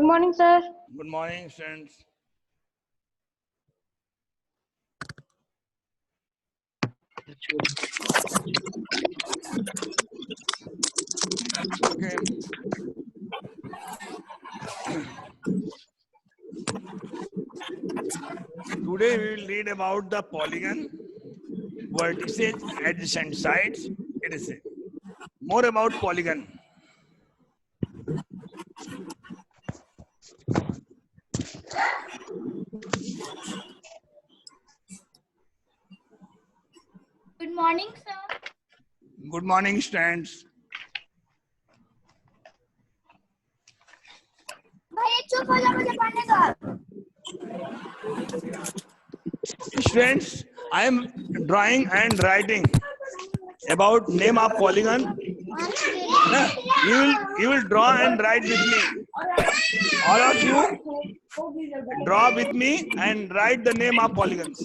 Good morning, sir. Good morning, students. Okay. Today we will read about the polygon, vertices, adjacent sides, etc. More about polygon. Good morning, sir. Good morning, students. भैया चुप हो जा, मुझे पढ़ने दो. Students, I am drawing and writing about name of polygon. You will draw and write with me. All of you draw with me and write the name of polygons.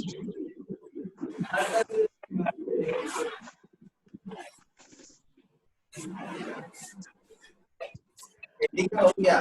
हो गया.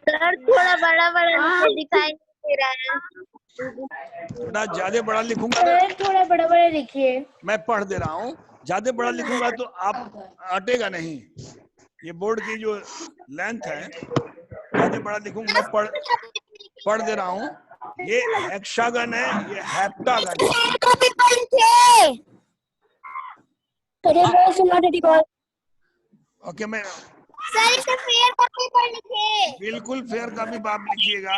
Sir थोड़ा बड़ा बड़ा दिखाई नहीं दे रहा है. बेटा ज्यादा बड़ा लिखूंगा सर थोड़ा बड़ा बड़ा लिखिए. मैं पढ़ दे रहा हूँ. ज्यादा बड़ा लिखूंगा तो आप अटेगा नहीं. ये बोर्ड की जो लेंथ है, ज्यादा बड़ा लिखूंगा मैं पढ़ दे रहा हूँ. ये हेक्सागन है, ये हेप्टागन है. ओके, मैं सर इसे फेयर कॉपी पर लिखिए. बिल्कुल फेयर कॉपी पर आप लिखिएगा.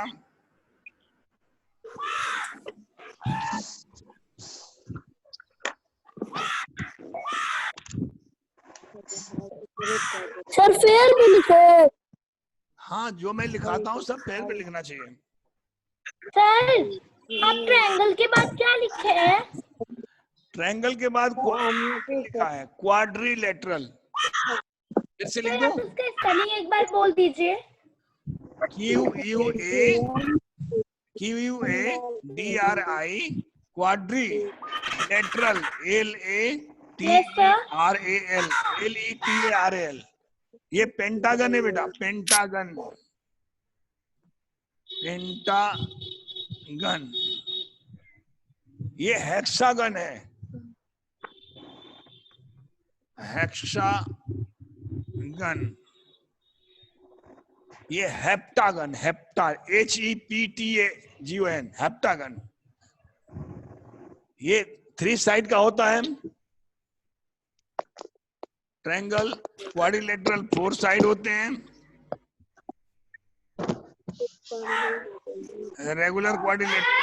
सर फेयर भी लिखे. हाँ, जो मैं लिखाता हूँ सब फेयर पे लिखना चाहिए. सर आप ट्रायंगल के बाद क्या लिखे हैं? ट्रायंगल के बाद लिखा है क्वाड्रिलेटरल. फिर से लिख सर दूं? आप उसका स्पेलिंग एक बार बोल दीजिए. QUADRI quadrilateral LATERAL. ये पेंटागन है बेटा, पेंटागन. ये हेक्सागन है, हेक्सागन. ये हेप्टागन, HEPTAGON, हेप्टागन. ये 3 साइड का होता है. ट्रायंगल, क्वाड्रिलेटरल 4 साइड होते हैं. रेगुलर क्वाड्रिलेटरल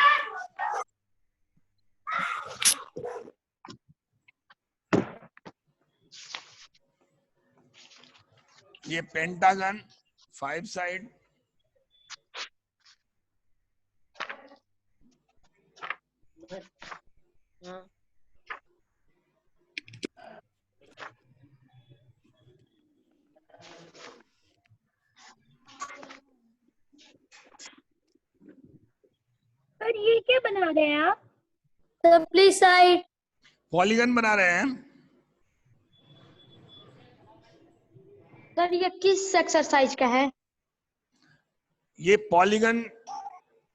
ये पेंटागन 5 साइड. सर ये क्या बना रहे हैं आप? Sir please side. पॉलीगन बना रहे हैं। सर ये किस एक्सरसाइज का है? ये पॉलीगन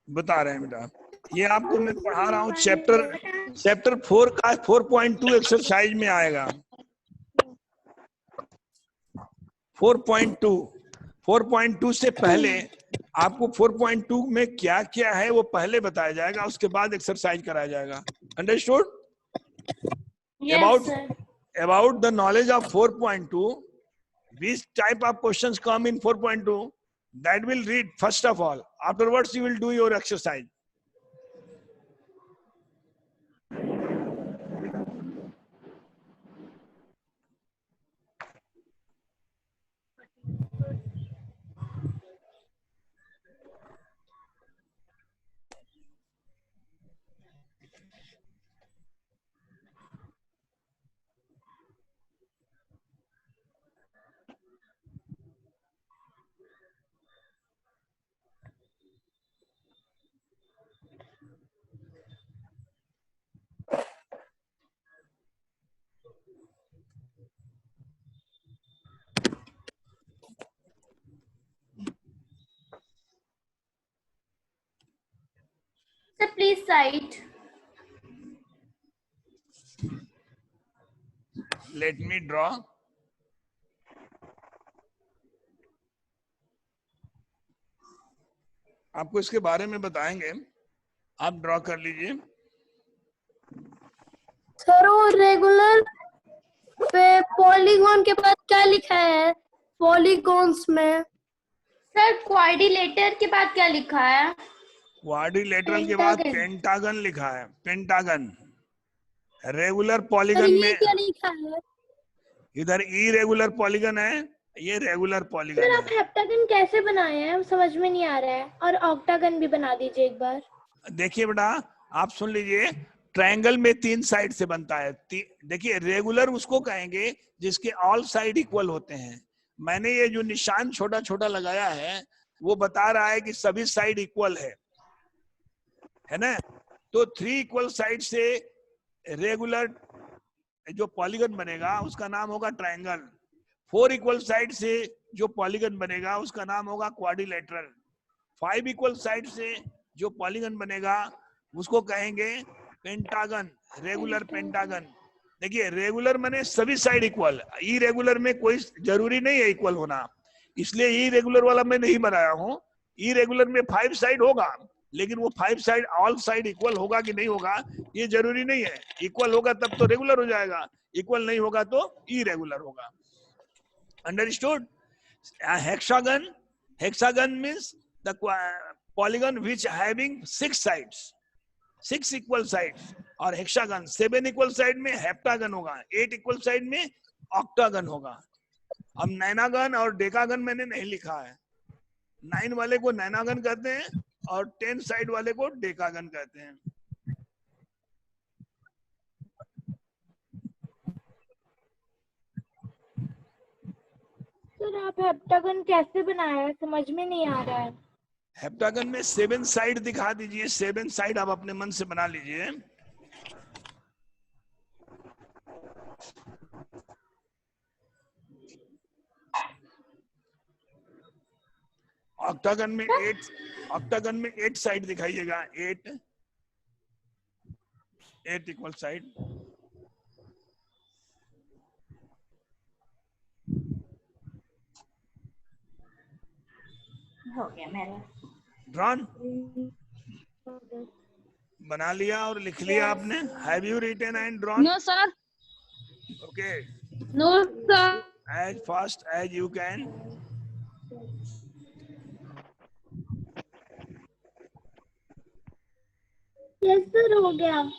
बता रहे हैं बेटा। ये आपको मैं पढ़ा रहा हूँ चैप्टर 4 का 4.2 एक्सरसाइज में आएगा। 4.2 से पहले आपको 4.2 में क्या क्या है वो पहले बताया जाएगा, उसके बाद एक्सरसाइज कराया जाएगा। Understood? About the knowledge of 4.2, which type of questions come in 4.2, that will read first of all. Afterwards you will do your exercise. Sir please side. Let me draw. आपको इसके बारे में बताएंगे, आप ड्रॉ कर लीजिए। सर वो regular पे पॉलीगॉन के बाद क्या लिखा है पॉलीगॉन्स में? सर क्वाड्रिलेटर के बाद क्या लिखा है? क्वाड्रिलेटरल के बाद पेंटागन लिखा है। पेंटागन। रेगुलर सर पॉलीगन ये में क्या लिखा है? इधर इरेगुलर पॉलीगन है, ये रेगुलर पॉलीगन सर है। आप हेप्टागन कैसे बनाए हैं समझ में नहीं आ रहा है, और ऑक्टागन भी बना दीजिए एक बार। देखिए बेटा, आप सुन लीजिए, ट्रायंगल में 3 साइड से बनता है। देखिए रेगुलर उसको कहेंगे जिसके ऑल साइड इक्वल होते हैं। मैंने ये जो निशान छोटा छोटा लगाया है वो बता रहा है कि सभी साइड इक्वल है ना। तो 3 इक्वल साइड से रेगुलर जो पॉलीगन बनेगा उसका नाम होगा ट्रायंगल। 4 इक्वल साइड से जो पॉलीगन बनेगा उसका नाम होगा क्वाड्रिलेटरल। 5 इक्वल साइड से जो पॉलीगन बनेगा उसको कहेंगे पेंटागन, रेगुलर पेंटागन। देखिए रेगुलर माने सभी साइड इक्वल, इरेगुलर में कोई जरूरी नहीं है इक्वल होना, इसलिए इरेगुलर वाला मैं नहीं बनाया हूँ। इरेगुलर में 5 साइड होगा, लेकिन वो 5 साइड ऑल साइड इक्वल होगा कि नहीं होगा ये जरूरी नहीं है। इक्वल होगा तब तो रेगुलर हो जाएगा, इक्वल नहीं होगा तो इरेगुलर होगा। Understood? Hexagon, hexagon means the polygon which having 6 sides, 6 equal sides। और हेक्सागन 7 इक्वल साइड में हेप्टागन होगा, 8 इक्वल साइड में ऑक्टागन होगा। अब नैनागन और डेकागन मैंने नहीं लिखा है। 9 वाले को नैनागन कहते हैं और 10 साइड वाले को डेकागन कहते हैं। सर आप हेप्टागन कैसे बनाया है समझ में नहीं आ रहा है। हेप्टागन में 7 साइड दिखा दीजिए, 7 साइड आप अपने मन से बना लीजिए। ऑक्टागन में 8 साइड दिखाइएगा। 8 equal side. हो गया मेरा ड्रॉन बना लिया और लिख लिया आपने? Have you written and drawn? No sir. Okay, no sir. As fast as you can. Yes sir हो गया।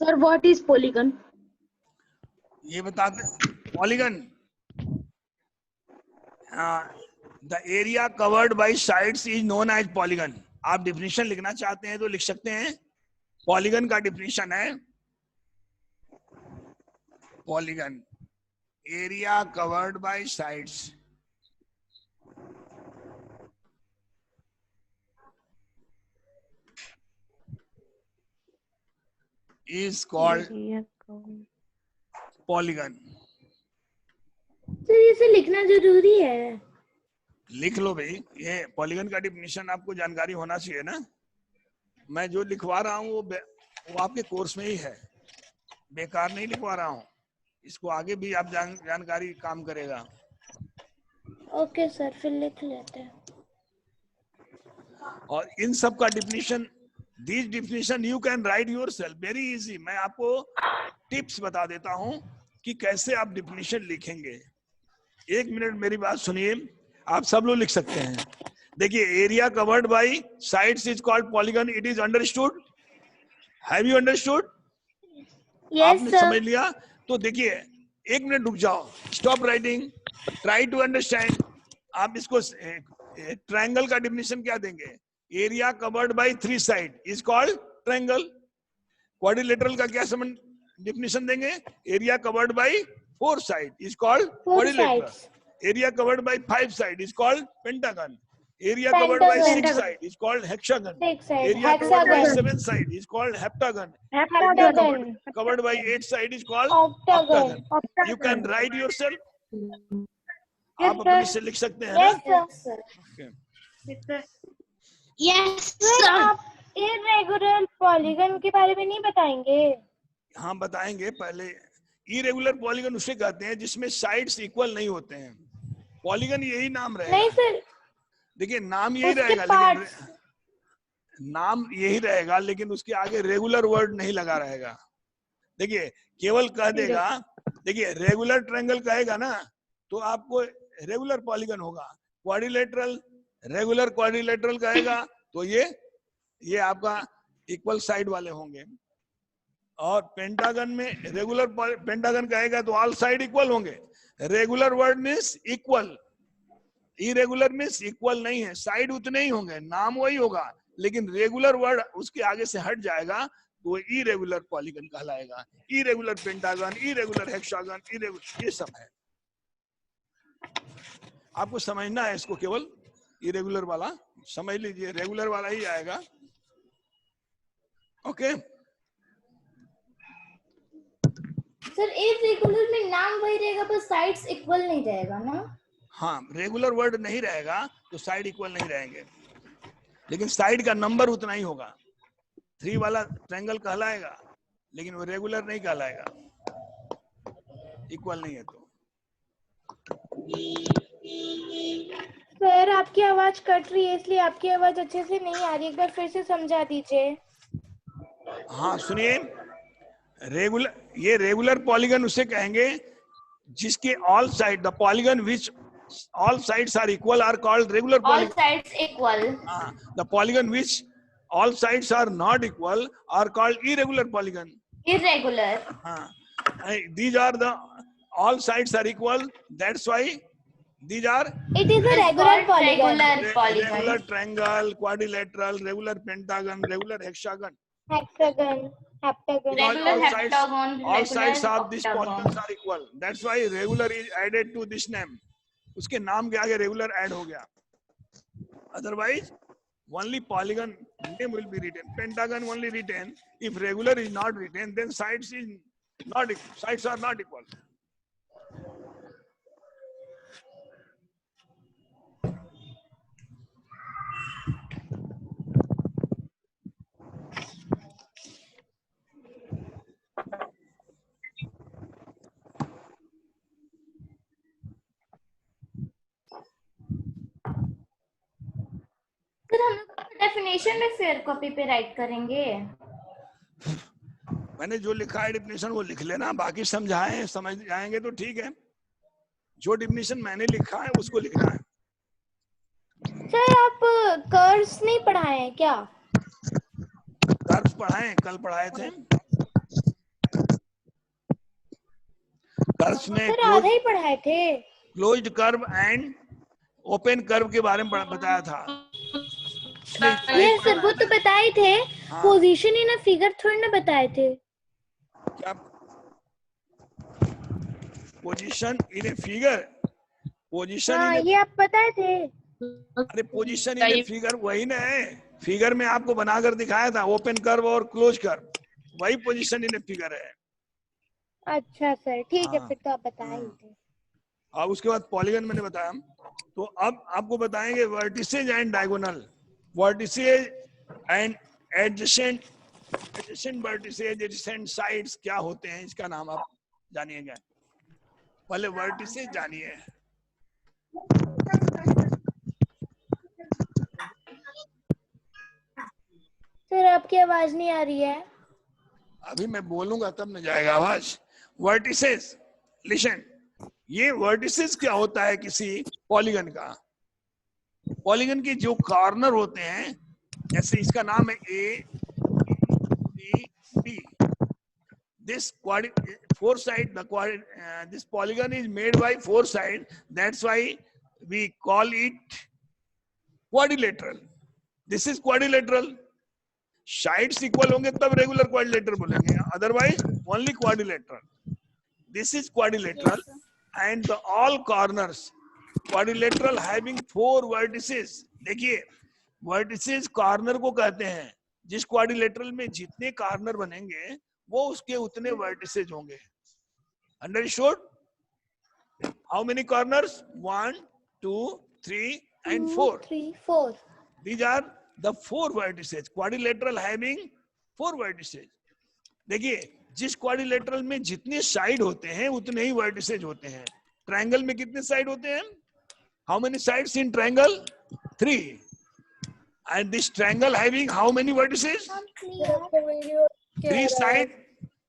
Sir what is polygon? ये बताते polygon, the area covered by sides is known as polygon. आप definition लिखना चाहते हैं तो लिख सकते हैं। पॉलीगन का डिफिनीशन है, polygon area covered by sides is called polygon। Sir इसे लिखना जरूरी है? लिख लो भाई, ये पॉलीगन का डिफिनीशन आपको जानकारी होना चाहिए ना। मैं जो लिखवा रहा हूँ वो आपके कोर्स में ही है, बेकार नहीं लिखवा रहा हूँ। इसको आगे भी आप जानकारी काम करेगा। ओके सर, फिर लिख लेते हैं। और इन सब का definition, this definition you can write yourself, very easy. मैं आपको टिप्स बता देता हूं कि कैसे आप डिफिनीशन लिखेंगे। एक मिनट मेरी बात सुनिए, आप सब लोग लिख सकते हैं। देखिए, area covered by sides is called polygon, it is understood? Have you understood? आपने समझ लिया? तो देखिए, एक मिनट रुक जाओ, stop writing, try to understand. आप इसको ट्रायंगल का डिफिनीशन क्या देंगे? Area covered by 3 side is called triangle. Quadrilateral का क्या डिफिनीशन देंगे? Area covered by 4 side is called quadrilateral. Area covered by 5 side is called pentagon. Area covered by 6 side is called hexagon. Area covered by 7 side is called heptagon. Area covered by 8 side is called octagon. You can write yourself. आप अपने से लिख सकते हैं ना? Yes, sir sir. आप irregular polygon के बारे में नहीं बताएंगे? हाँ बताएंगे। पहले इरेगुलर पॉलीगन उसे कहते हैं जिसमें साइड्स इक्वल नहीं होते हैं। पॉलीगन यही नाम रहेगा। नहीं सर, देखिए नाम यही रहेगा, लेकिन नाम यही रहेगा, लेकिन उसके आगे रेगुलर वर्ड नहीं लगा रहेगा। देखिए केवल कह देगा, देखिए रेगुलर ट्रायंगल कहेगा ना तो आपको रेगुलर पॉलीगन होगा। क्वाड्रिलेटरल, रेगुलर क्वाड्रिलेटरल कहेगा तो ये आपका इक्वल साइड वाले होंगे। और पेंटागन में रेगुलर पेंटागन कहेगा तो ऑल साइड इक्वल होंगे। Regular word means equal, irregular means equal नहीं है, साइड उतने ही होंगे, नाम वही होगा, लेकिन रेगुलर वर्ड उसके आगे से हट जाएगा तो वो इरेगुलर पॉलीगन कहलाएगा। Irregular pentagon, irregular hexagon, irregular, ये सब है। आपको समझना है इसको, केवल इरेगुलर वाला समझ लीजिए, रेगुलर वाला ही आएगा। ओके सर इरेगुलर में नाम वही रहेगा पर साइड्स इक्वल नहीं रहेगा ना? हाँ, रेगुलर वर्ड नहीं रहेगा तो साइड इक्वल नहीं रहेंगे, लेकिन साइड का नंबर उतना ही होगा। 3 वाला ट्रायंगल कहलाएगा, लेकिन वो रेगुलर नहीं कहलाएगा, इक्वल नहीं है तो। सर आपकी आवाज कट रही है, इसलिए आपकी आवाज अच्छे से नहीं आ रही, एक बार फिर से समझा दीजिए। हाँ सुनिए, ये रेगुलर पॉलीगन उसे कहेंगे जिसके all side, the polygon which all sides are equal are called regular polygon. All sides equal. The polygon which all sides are not equal are called irregular polygon. Irregular. These are the all sides are equal. That's why these are. It is a regular polygon. Regular triangle, quadrilateral, regular pentagon, regular hexagon. Hexagon. Heptagon. Regular heptagon. All sides of these polygons are equal. That's why regular is added to this name. उसके नाम के आगे regular add हो गया। Otherwise only polygon name will be written, pentagon only written. If regular is not written, then sides are not equal. Definition में fair copy पे right करेंगे। मैंने जो लिखा है डेफिनेशन वो लिख लेना, बाकी समझाएं समझ जाएंगे तो ठीक है। जो डेफिनेशन मैंने लिखा है उसको लिखना है। सर आप कर्व्स नहीं पढ़ाए हैं क्या? कर्व्स पढ़ाए, कल पढ़ाए थे। कर्व्स में सर आधा ही पढ़ाए थे। Closed curve and open curve के बारे में बताया था। ये सर वो तो बताए थे, हाँ। पोजीशन इन अ फिगर थोड़ी ना बताए थे। क्या position in a figure? Position हाँ इन ये आप बताए थे। अरे पोजीशन इन ए फिगर वही ना है, फिगर में आपको बनाकर दिखाया था, ओपन कर्व और क्लोज कर्व, वही पोजीशन इन ए फिगर है। अच्छा सर ठीक है, हाँ, फिर तो आप बताए ही थे। अब उसके बाद पॉलीगन मैंने बताया। तो अब आपको बताएंगे vertices and diagonal. Vertices and adjacent, adjacent vertices, adjacent sides क्या होते हैं, इसका नाम आप जानिएगा। पहले वर्टिसेज जानिए। सर आपकी आवाज नहीं आ रही है। अभी मैं बोलूंगा तब न जाएगा आवाज। वर्टिसेज, लिसन, ये वर्टिसेज क्या होता है किसी पॉलीगन का? पॉलीगन के जो कॉर्नर होते हैं, जैसे इसका नाम है A B D, this four side, this polygon is made by four side, that's why we call it quadrilateral. This is quadrilateral. Sides equal होंगे तब regular quadrilateral बोलेंगे, otherwise only quadrilateral. This is quadrilateral and the all corners quadrilateral having four vertices. देखिए vertices corner को कहते हैं, जिस quadrilateral में जितने corner बनेंगे वो उसके उतने vertices होंगे। Understood? How many corners? 1, 2, 3 and 4. 3, 4. These are the four vertices. Quadrilateral having four vertices. देखिए जिस क्वाड्रिलेटरल में जितने साइड होते हैं उतने ही वर्टिसेज होते हैं। ट्रायंगल में कितने साइड होते हैं? How many sides in triangle? 3. And this triangle having how many vertices? 3 side,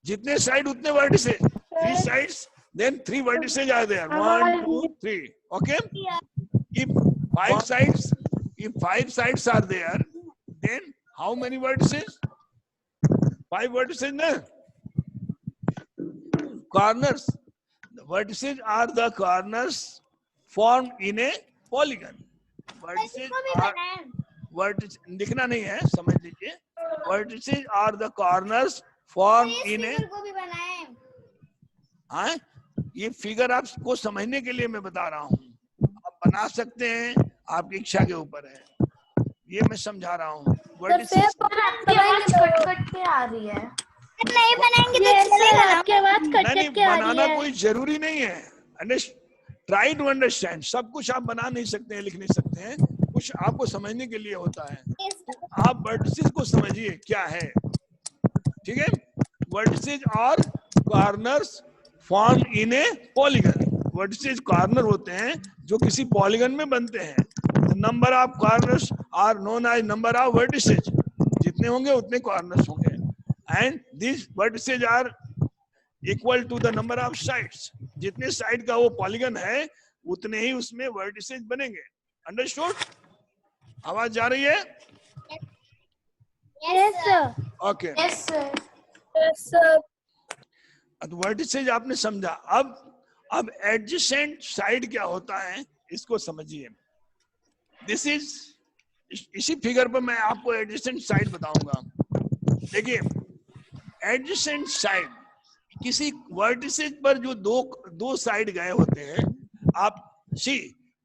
जितने साइड उतने vertices, 3 sides, then 3 vertices are there. 1, 2, 3. Okay? If 5 sides are there, then how many vertices? 5 vertices, na? Corners. The vertices are the corners formed in a polygon. Vertices are लिखना नहीं है, समझ लीजिए। Vertices are the corners formed in a, हाँ ये figure आपको समझने के लिए मैं बता रहा हूँ, आप बना सकते हैं, आपकी इच्छा के ऊपर है, ये मैं समझा रहा हूँ। नहीं बनाना कोई जरूरी नहीं है। ट्राई टू अंडरस्टैंड, सब कुछ आप बना नहीं सकते हैं, लिख नहीं सकते हैं, कुछ आपको समझने के लिए होता है। तो आप वर्टिसेज को समझिए क्या है, ठीक है? वर्टिसेज और corners form in a polygon. Vertices corner होते हैं जो किसी पॉलीगन में बनते हैं। Number of corners are known as number of vertices, जितने होंगे उतने कॉर्नर्स होंगे। And this vertices are equal to the number of sides, जितने साइड का वो पॉलीगन है उतने ही उसमें वर्टिसेज बनेंगे। अंडरस्टूड? आवाज जा रही है? Yes sir. Okay, yes sir. Yes sir. Vertices आपने समझा। अब एडजेसेंट साइड क्या होता है इसको समझिए। दिस इज, इसी फिगर पर मैं आपको एडजेसेंट साइड बताऊंगा। देखिए एडजेसेंट साइड, किसी वर्टिसेज पर जो दो साइड गए होते हैं, आप see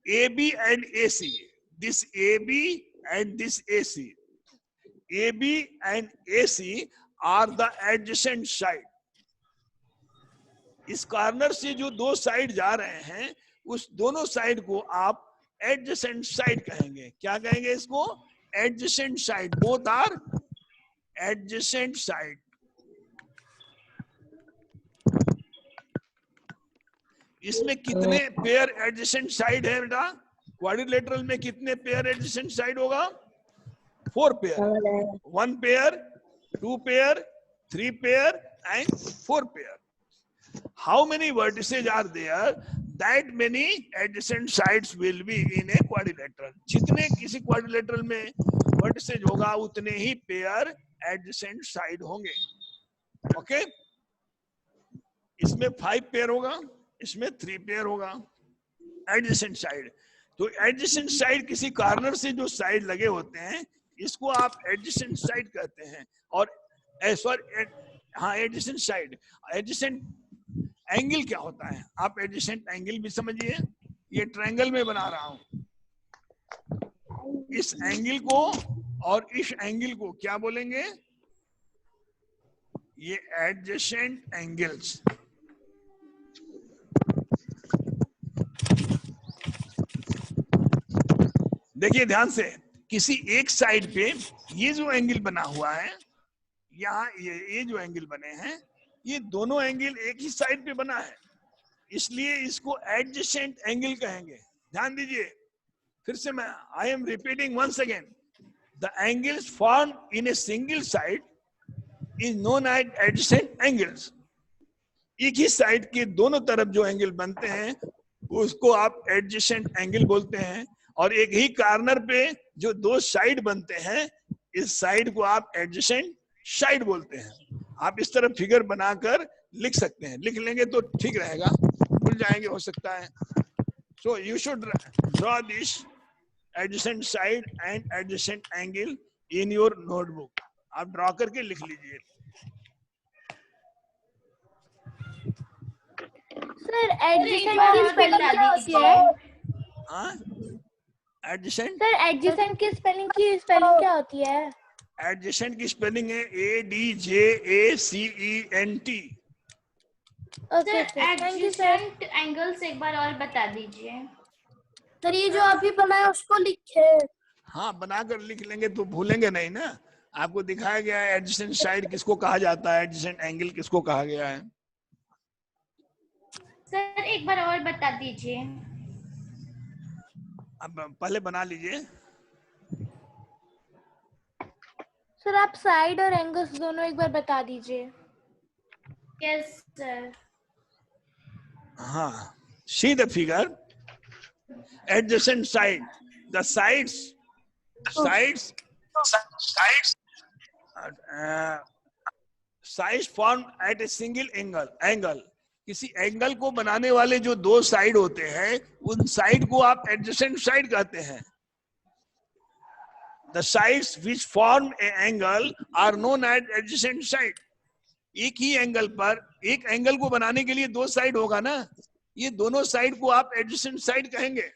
A B and A C, this A B and this A C, A B and A C are the adjacent side. इस कॉर्नर से जो दो साइड जा रहे हैं उस दोनों साइड को आप एडजेसेंट साइड कहेंगे। क्या कहेंगे इसको? Adjacent side. Both are adjacent side. इसमें कितने पेयर एडजेसेंट साइड है बेटा? क्वाड्रिलेटरल में कितने पेयर एडजेसेंट साइड होगा? 4 pair. 1 pair, 2 pair, 3 pair and 4 pair. How many vertices are there? That many adjacent sides will be in a quadrilateral. जितने किसी quadrilateral में vertices होगा उतने ही पेयर adjacent side होंगे। ओके? इसमें 5 पेयर होगा, इसमें 3 पेयर होगा एडजेसेंट साइड। तो एडजेसेंट साइड किसी कॉर्नर से जो साइड लगे होते हैं इसको आप एडजेसेंट साइड कहते हैं। और सॉरी, हाँ एडजेसेंट साइड। एडजेसेंट एंगल क्या होता है, आप एडजेसेंट एंगल भी समझिए। ये ट्रायंगल में बना रहा हूं, इस एंगल को और इस एंगल को क्या बोलेंगे, ये एडजेसेंट एंगल्स। देखिए ध्यान से, किसी एक साइड पे ये जो एंगल बना हुआ है, यहाँ ये जो एंगल बने हैं, ये दोनों एंगल एक ही साइड पे बना है, इसलिए इसको एडजेसेंट एंगल कहेंगे। ध्यान दीजिए, फिर से मैं I am repeating once again, the angles form in a single side is known as adjacent angles. एक ही साइड के दोनों तरफ जो एंगल बनते हैं उसको आप एडजेसेंट एंगल बोलते हैं। और एक ही कॉर्नर पे जो दो साइड बनते हैं, इस साइड को आप एडजेसेंट साइड बोलते हैं। आप इस तरह फिगर बनाकर लिख सकते हैं, लिख लेंगे तो ठीक रहेगा, भूल जाएंगे हो सकता है। So you should draw this adjacent side and adjacent angle in your notebook. आप ड्रॉ करके लिख लीजिए। सर एडजेसेंट की स्पेलिंग क्या होती है? हाँ, एडजेसेंट, सर एडजेसेंट की स्पेलिंग क्या होती है? एडजेसेंट की स्पेलिंग है ADJACENT। Okay sir sir, thank you sir. Adjacent angles एक बार और बता दीजिए। सर ये जो अभी बनाया उसको लिखे। हाँ, बनाकर लिख लेंगे तो भूलेंगे नहीं ना। आपको दिखाया गया है एडजेसेंट साइड किसको कहा जाता है, एडजेसेंट एंगल किसको कहा गया है। सर एक बार और बता दीजिए। अब पहले बना लीजिए। सर आप साइड और एंगल्स दोनों एक बार बता दीजिए। Yes sir. हाँ, see the figure, adjacent side, the sides form at a single angle. किसी एंगल को बनाने वाले जो दो साइड होते हैं, उन साइड को आप एडजेसेंट साइड कहते हैं। The sides which form an angle are known as adjacent side. एक ही एंगल पर, एक एंगल को बनाने के लिए दो साइड होगा ना, ये दोनों साइड को आप एडजेसेंट साइड कहेंगे।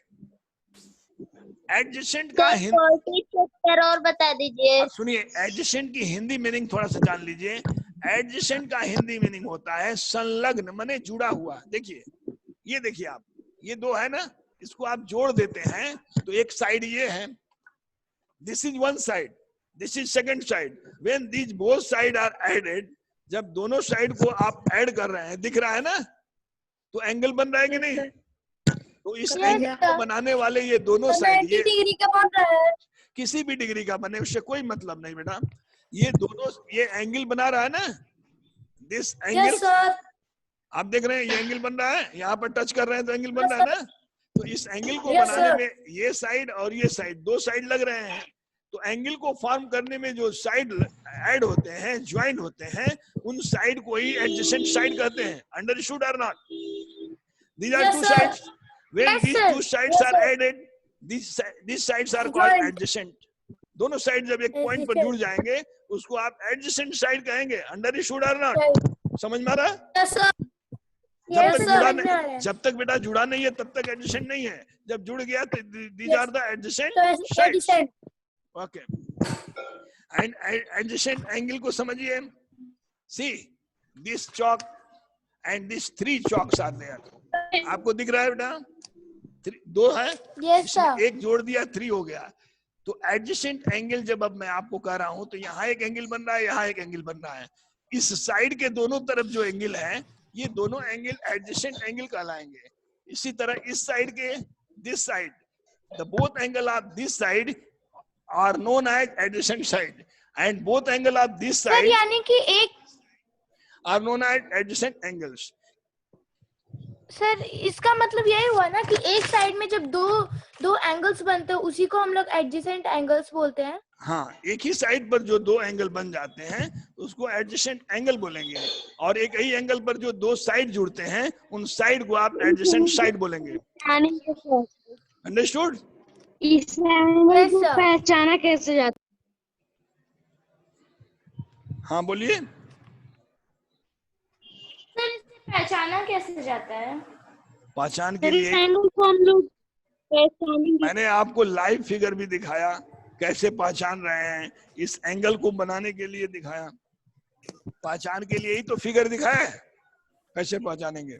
एडजेसेंट का और बता दीजिए। सुनिए, एडजेसेंट की हिंदी मीनिंग थोड़ा सा जान लीजिए। एडजेसेंट का हिंदी मीनिंग होता है संलग्न, माने जुड़ा हुआ। देखिए, ये देखिए आप, ये दो है ना, इसको आप जोड़ देते हैं तो एक साइड ये है, this is one side, this is second side. When these both sides are added, जब दोनों साइड को आप ऐड कर रहे हैं, दिख रहा है ना, तो एंगल बन रहा है कि नहीं? तो इस एंगल को बनाने वाले ये दोनों साइड, 90 डिग्री का बन रहा है। किसी भी डिग्री का बने उससे कोई मतलब नहीं बेटा। ये दोनों, ये एंगल बना रहा है ना, दिस एंगल, यस सर। आप देख रहे हैं ये एंगल बन रहा है, यहाँ पर टच कर रहे हैं तो एंगल बन रहा है ना। तो इस एंगल को Yes, बनाने sir. में ये साइड और ये साइड, दो साइड लग रहे हैं, तो एंगल को फॉर्म करने में जो साइड ऐड होते हैं, ज्वाइन होते हैं, उन साइड को ही एडजेसेंट साइड कहते हैं। अंडरस्टूड और not? These are Yes, two sir. sides. When Yes, these sir. two sides Yes, are sir. added, these sides are called Joint. adjacent. दोनों साइड जब एक पॉइंट पर Adjacent. जुड़ जाएंगे, उसको आप एडजेसेंट साइड कहेंगे। अंडरस्टूड और नॉट? समझ में आ रहा है? Yes sir. जब Yes, तक sir. जुड़ा नहीं, जब तक बेटा जुड़ा नहीं है तब तक एडजेसेंट नहीं है। जब जुड़ गया तो these Yes. are the adjacent तो sides. Adjacent. Okay. And adjacent angle को समझिए। See, this chalk and these three chalks are there. आपको दिख रहा है बेटा? दो है, यस सर। एक जोड़ दिया, 3 हो गया। तो एडजेसेंट एंगल जब अब मैं आपको कह रहा हूं, तो यहाँ एक एंगल बन रहा है, यहाँ एक एंगल बन रहा है। इस साइड के दोनों तरफ जो एंगल है, ये दोनों एंगल एडजेसेंट एंगल कहलाएंगे। इसी तरह इस साइड के, this side, the both angle of this side are known as adjacent side, and both angle of this sir side यानी कि एक, are known as adjacent angles. Sir इसका मतलब यही हुआ ना कि एक साइड में जब दो एंगल्स बनते हैं उसी को हम लोग एडजेसेंट एंगल्स बोलते हैं। हाँ, एक ही साइड पर जो दो एंगल बन जाते हैं उसको एडजेसेंट एंगल बोलेंगे, और एक ही एंगल पर जो दो साइड जुड़ते हैं उन साइड को आप एडजेसेंट साइड बोलेंगे। अंडरस्टूड? इस एंगल Yes, को sir. पहचाना कैसे जाता हाँ बोलिए। सर इसे पहचाना कैसे जाता है? पहचान के है? इस लिए एंगल को हम लोग पहचानेंगे। मैंने आपको लाइव फिगर भी दिखाया, कैसे पहचान रहे हैं, इस एंगल को बनाने के लिए दिखाया, पहचान के लिए ही तो फिगर दिखाया है, कैसे पहचानेंगे।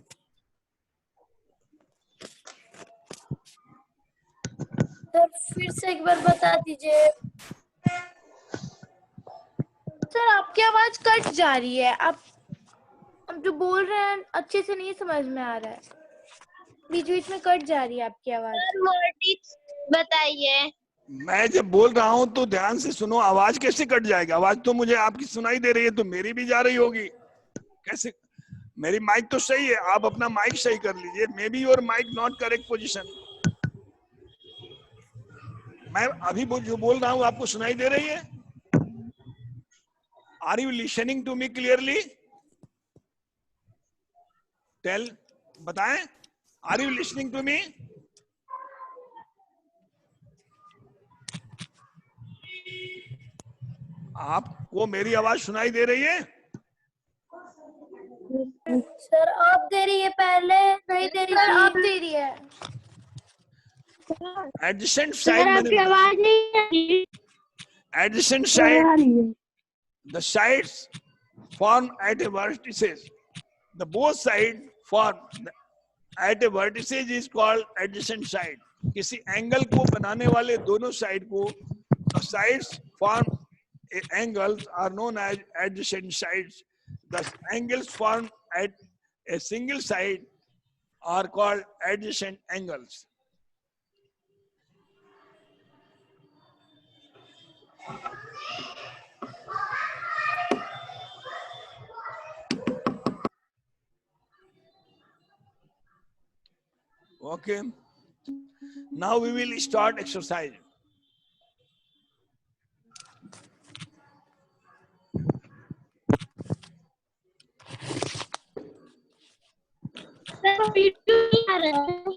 सर फिर से एक बार बता दीजिए। सर आपकी आवाज कट जा रही है, आप जो बोल रहे हैं अच्छे से नहीं समझ में आ रहा है, बीच बीच में कट जा रही है आपकी आवाज। सर वर्डिक्स बताइए। मैं जब बोल रहा हूं तो ध्यान से सुनो, आवाज कैसे कट जाएगी? आवाज तो मुझे आपकी सुनाई दे रही है, तो मेरी भी जा रही होगी कैसे? मेरी माइक तो सही है, आप अपना माइक सही कर लीजिए। Maybe your mic not correct position. मैं अभी जो बोल रहा हूं आपको सुनाई दे रही है? Are you listening to me clearly? Tell, बताएं, are you listening to me? आपको मेरी आवाज सुनाई दे रही है? सर आप दे रही है, पहले नहीं दे रही थी। आप दे रही है। एडजेसेंट सर साइड आपकी आवाज नहीं आ रही। adjacent आ side, रही है। the sides form at a vertices. The both side form at a vertices is called adjacent side. किसी एंगल को बनाने वाले दोनों साइड को, the sides form angles are known as adjacent sides. The angles formed at a single side are called adjacent angles. Okay. Now we will start exercise. Sir video नहीं आ रहा है।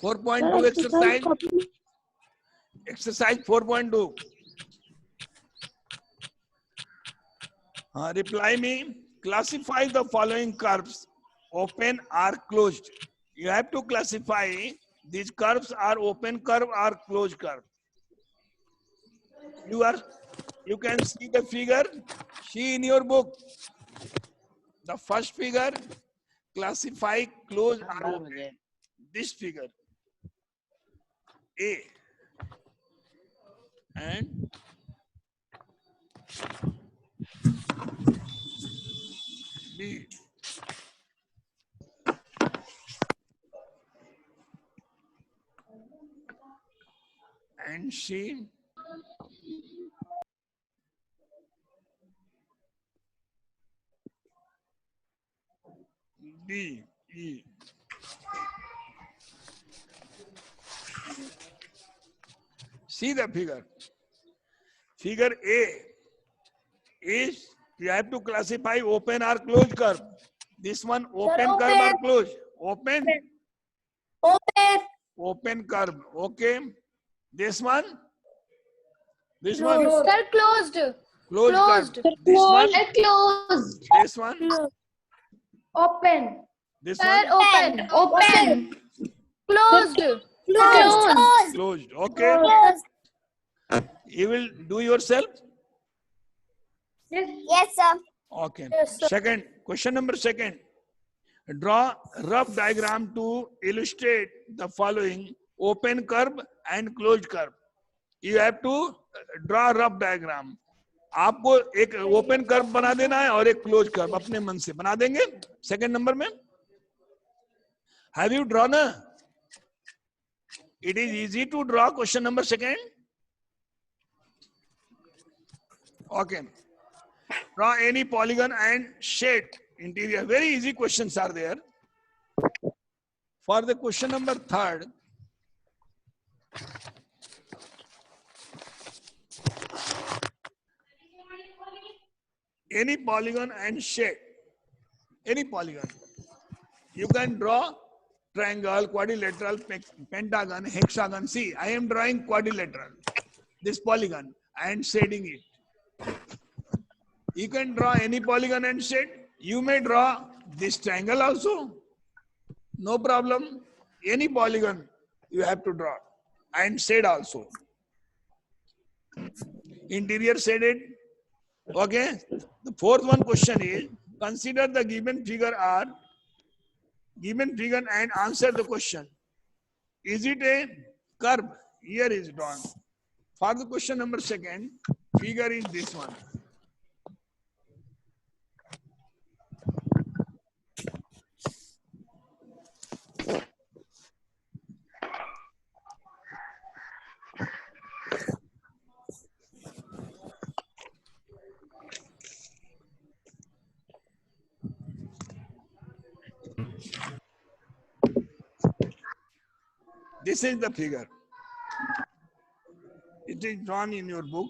4.2 exercise. Exercise 4.2. Reply me. Classify the following curves: open or closed. You have to classify these curves are open curve or closed curve. You can see the figure. See in your book. The first figure, classify closed or open. This figure, A, and B. And C. D, E. See the figure. Figure A is, you have to classify open or closed curve. This one open open. curve or closed? Open. Open. Open curve. Okay. This one. This Closed. one. Sir closed. Closed Closed. curve. This one. Closed. This one. Open. This Sir one. open. Open. Closed. Closed. Closed. Okay. You will do yourself. Yes sir. Okay. Yes, sir. Second, question number second. Draw rough diagram to illustrate the following: open curve and closed curve. You have to draw rough diagram. आपको एक open curve बना देना है और एक close curve अपने मन से बना देंगे। सेकंड नंबर में, have you drawn? It is easy to draw question number second. Okay. Draw any polygon and shade interior. Very easy questions are there. For the question number third, any polygon and shade. Any polygon. You can draw triangle, quadrilateral, pentagon, hexagon. See, I am drawing quadrilateral, this polygon, and shading it. You can draw any polygon and shade. You may draw this triangle also. No problem. Any polygon you have to draw and shade also. Interior shaded. Okay. The fourth one question is, consider the given figure and answer the question. Is it a curve? Here is drawn. For the question number second, figure is this one. This is the figure. It is drawn in your book.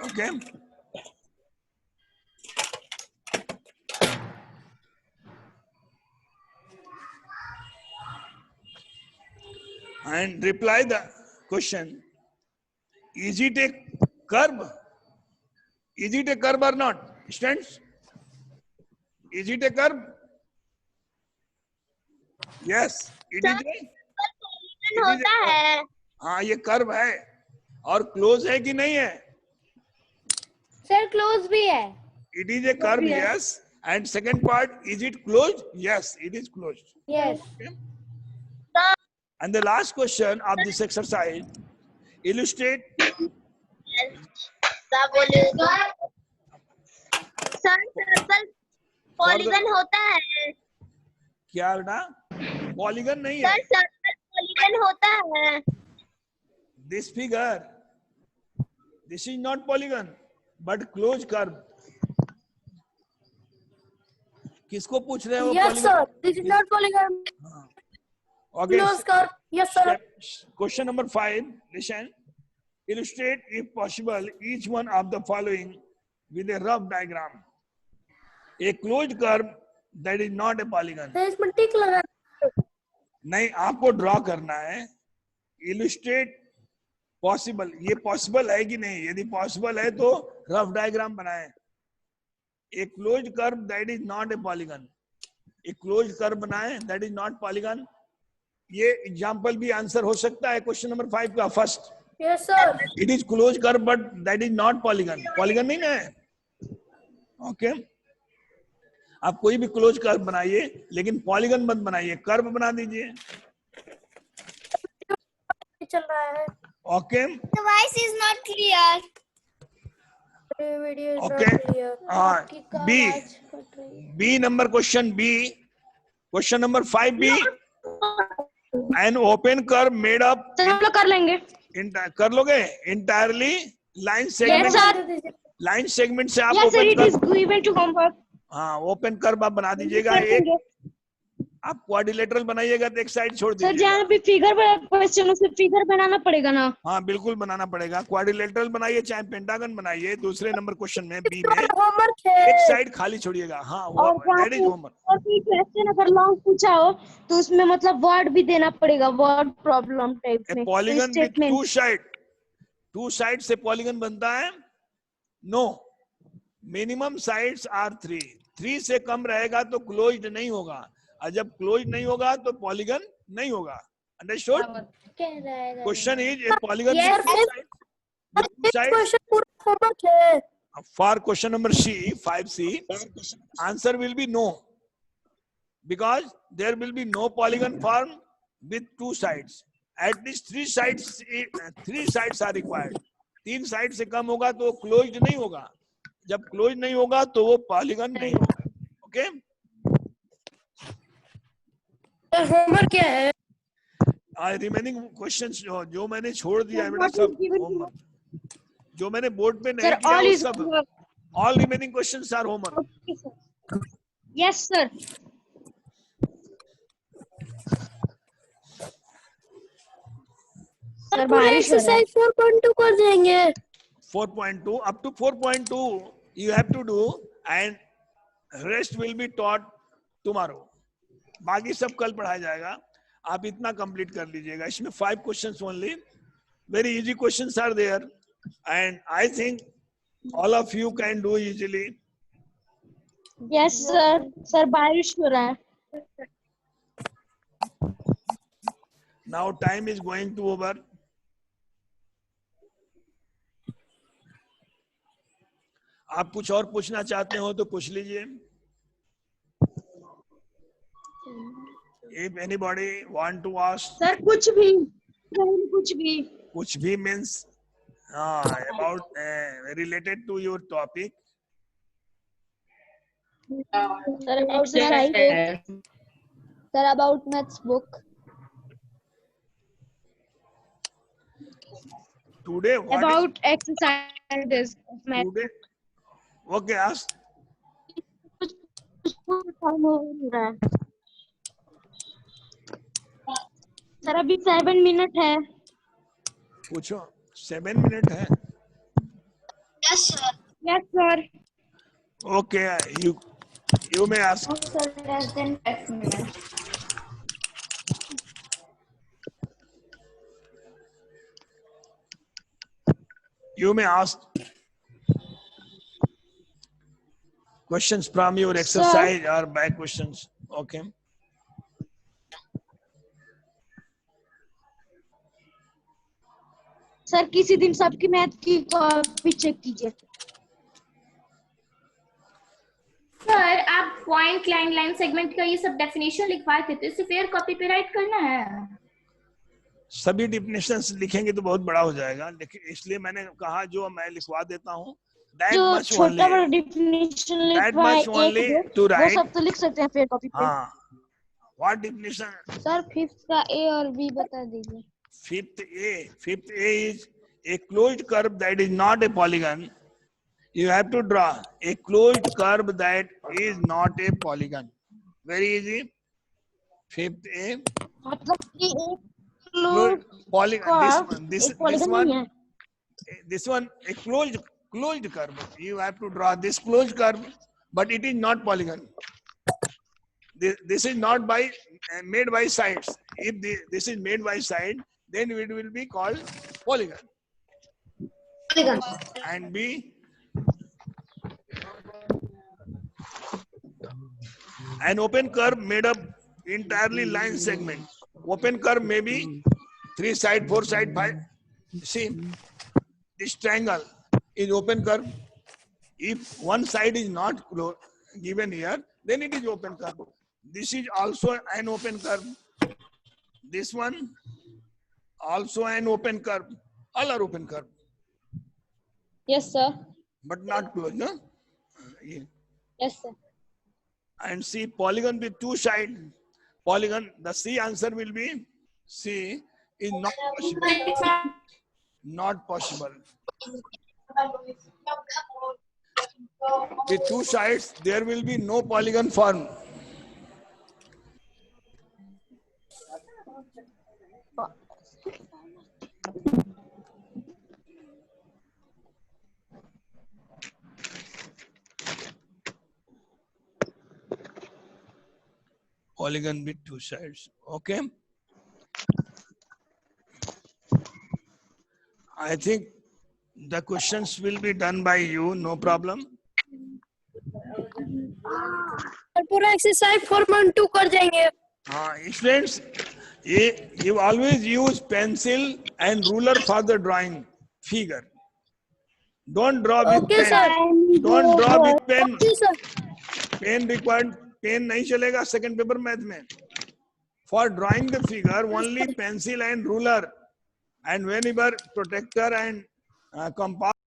Okay. And reply the question. Is it a curve? Is it a curve or not? Students? Is it a curve? Yes. It is a, होता है हाँ ये curve है और close है कि नहीं है? सर क्लोज भी है. It is a curve, yes. And second part, is it closed? Yes, it is closed. Yes. Okay. And the last question of this exercise, illustrate. क्या बोले सर सर्कल पॉलीगन होता है क्या बेटा? पॉलीगन नहीं sir है. सर्कल पॉलीगन होता है This figure, this is not polygon, but closed curve. किसको पूछ रहे हो? Yes sir. This is not polygon. Okay. Close curve. Yes sir. Question number 5. Listen. Illustrate, if possible, each one of the following with a rough diagram. A closed curve that is not a polygon. तो इसमें टिक लगा. नहीं, आपको draw करना है. Illustrate possible. ये possible है कि नहीं? यदि possible है तो rough diagram बनाएं. A closed curve that is not a polygon. A closed curve बनाएं that is not polygon. ये एग्जाम्पल भी आंसर हो सकता है क्वेश्चन नंबर 5 का. First, Yes sir. It is close curve but that is not polygon. Polygon नहीं है. Okay. आप कोई भी क्लोज कर्व बनाइए लेकिन पॉलीगन मत बनाइए, कर्व बना दीजिए. चल रहा है. Okay. The voice is not clear. Video okay. B number question B. Question number 5B. An open curve made up. तो हम लोग कर लेंगे. कर लोगे entirely line segment. Line segment से आप Yes sir, open it is given to homework. हाँ ओपन कर्व आप बना दीजिएगा. एक आप क्वाड्रिलेटरल बनाइएगा तो एक साइड छोड़ सर दीजिएगा. जहाँ भी फिगर क्वेश्चन उसे फिगर बनाना पड़ेगा ना. हाँ बिल्कुल बनाना पड़ेगा. क्वाड्रिलेटरल बनाइए चाहे पेंटागन बनाइए. दूसरे नंबर क्वेश्चन में बी में होमवर्क एक है. साइड खाली छोड़िएगा. हाँ और दैट इज होमवर्क. और कोई क्वेश्चन अगर लॉन्ग पूछा हो तो उसमें मतलब वर्ड भी देना पड़ेगा, वर्ड प्रॉब्लम टाइप में. पॉलीगन विद टू साइड से पॉलीगन बनता है? नो. मिनिमम साइड्स आर 3 से कम रहेगा तो क्लोज्ड नहीं होगा, और जब क्लोज नहीं होगा तो पॉलीगन नहीं होगा. Understood? Question is a polygon question पूरा होमवर्क है. For question number C, 5C, answer will be no, because there will be no polygon formed with 2 sides. At least 3 sides are required. 3 side से कम होगा तो closed नहीं होगा. जब close नहीं होगा तो वो पॉलीगन नहीं होगा. ओके. होमवर्क क्या है? रिमेनिंग क्वेश्चंस जो मैंने छोड़ दिया है बेटा सब होमवर्क. जो मैंने बोर्ड पे नहीं किया वो सब. All remaining questions are homework. Yes sir. Sir पूरा एक्सरसाइज 4.2 कर देंगे। 4.2 up to 4.2 you have to do and rest will be taught tomorrow. बाकी सब कल पढ़ाया जाएगा। आप इतना कंप्लीट कर लीजिएगा। इसमें 5 questions only, very easy questions are there and I think all of you can do easily. Yes sir. Sir बारिश हो रहा है। Now time is going to over. आप कुछ और पूछना चाहते हो तो पूछ लीजिए। If anybody want to ask, sir कुछ भी कुछ भी means about related to your topic. Sir exercise, sir about maths book, Today what about exercises today? Okay, ask. Sir अभी 7 मिनट है। पूछो। 7 मिनट है। Yes sir. Okay, you may ask. Sir less than 5 minutes. You may ask questions from your exercise or back questions. Okay. Sir किसी दिन सबकी math की copy check कीजिए। Sir आप पॉइंट, लाइन सेगमेंट का ये सब डेफिनेशन लिखवाए थे, तो इसे फेयर कॉपी पे राइट करना है। सभी डिफिनेशंस लिखेंगे तो बहुत बड़ा हो जाएगा, लेकिन इसलिए मैंने कहा जो मैं लिखवा देता हूँ that जो much छोटा बड़ा only, डिफिनेशन that लिखवाए much only एक to वो write. सब तो लिख सकते हैं फेयर कॉपी पे। हाँ, what definition? सर 5th का ए और बी बता दीजिए। Fifth A is a closed curve that is not a polygon. You have to draw a closed curve that is not a polygon. Very easy. Fifth A, मतलब कि एक closed polygon. This polygon this one a closed curve. You have to draw this closed curve, but it is not polygon. This is not made by sides. If this is made by side, then it will be called polygon. And B, an open curve made up entirely line segment. Open curve may be 3 side, 4 side, 5. See, this triangle is open curve. If one side is not given here, then it is open curve. This is also an open curve. This one also an open curve. All are open curve. Yes sir. But not closed, no? Yes sir. And see, polygon with 2 sides. Polygon, the C answer will be C is not possible. Not possible. With 2 sides, there will be no polygon formed. Polygon with 2 sides. Okay. I think the questions will be done by you, no problem. पूरा exercise 4.2 कर जाएंगे। Students, you always use pencil and ruler for the drawing figure. Don't draw with Okay, pen. sir. Don't draw with pen. Okay, sir. Pen required. Pen नहीं चलेगा second paper math में. For drawing the figure, only pencil and ruler, and whenever protractor and compass